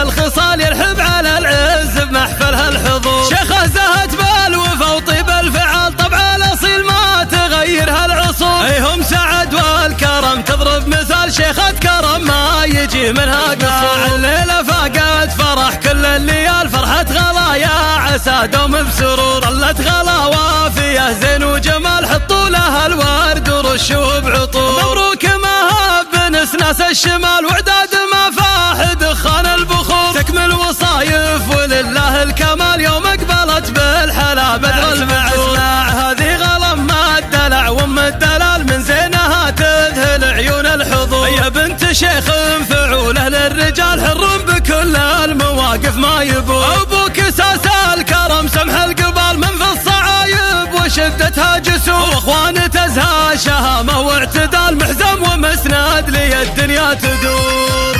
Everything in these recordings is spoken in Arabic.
الخصال يرحب على العز بمحفلها الحضور. شيخه زهت بالوفا وطيب الفعال طبع الاصيل ما تغيرها العصور. هم سعد والكرم تضرب مثال شيخة كرم ما يجي منها قصور. الليلة فاقت فرح كل الليال فرحة غلا يا عسى دوم بسرور. ظلت غلا وافية زين وجمال حطوا لها الورد ورشوا بعطور. مبروك مهاب نسناس الشمال وعداد ما فاح دخان البخور. تكمل وصايف ولله الكمال يوم اقبلت بالحلا بدر المعسول. هذه غلم ما الدلع وام الدلال من زينها تذهل عيون الحضور. يا بنت شيخ فعوله للرجال حر بكل المواقف ما يبور. ابوك اساس الكرم سمح القبال من في الصعايب وشدتها جسور. واخوان تزهى شهامه واعتدال محزم ومسند لي الدنيا تدور.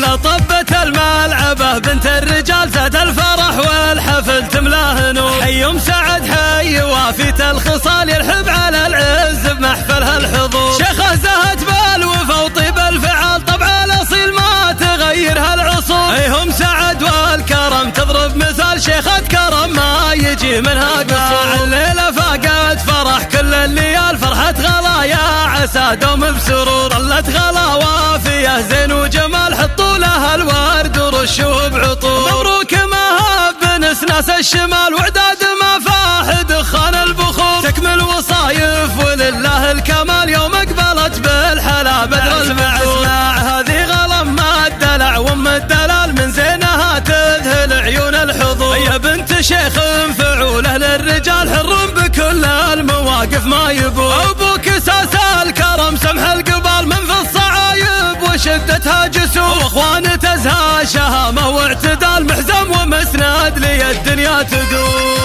لا طبت الملعبة بنت الرجال زاد الفرح والحفل تملاه نور. حي ام سعد حي وافيت الخصال يرحب على العز بمحفلها الحضور. شيخه زهت بالوفا وطيب الفعال طبع الاصيل ما تغيرها العصور. هم سعد والكرم تضرب مثال شيخة كرم ما يجي منها قصور. الليلة فاقت فرح كل الليال فرحة غلا يا عسى دوم بسرور. ظلت غلا وافية زين وجمال حطوا لها الورد ورشوا بعطور. مبروك مهاب نسناس الشمال وعداد ما فاح دخان البخور. تكمل وصايف ولله الكمال يوم اقبلت بالحلا بدر المعسول. هذه غلم ما الدلع وام الدلال من زينها تذهل عيون الحضور. يا بنت شيخ فعوله للرجال حر بكل المواقف ما يبور. ابوك اساس الكرم سمح القبال من في الصعايب وشدتها جسور. واخوان تزهى شهامه واعتدال محزم ومسند لي الدنيا تدور.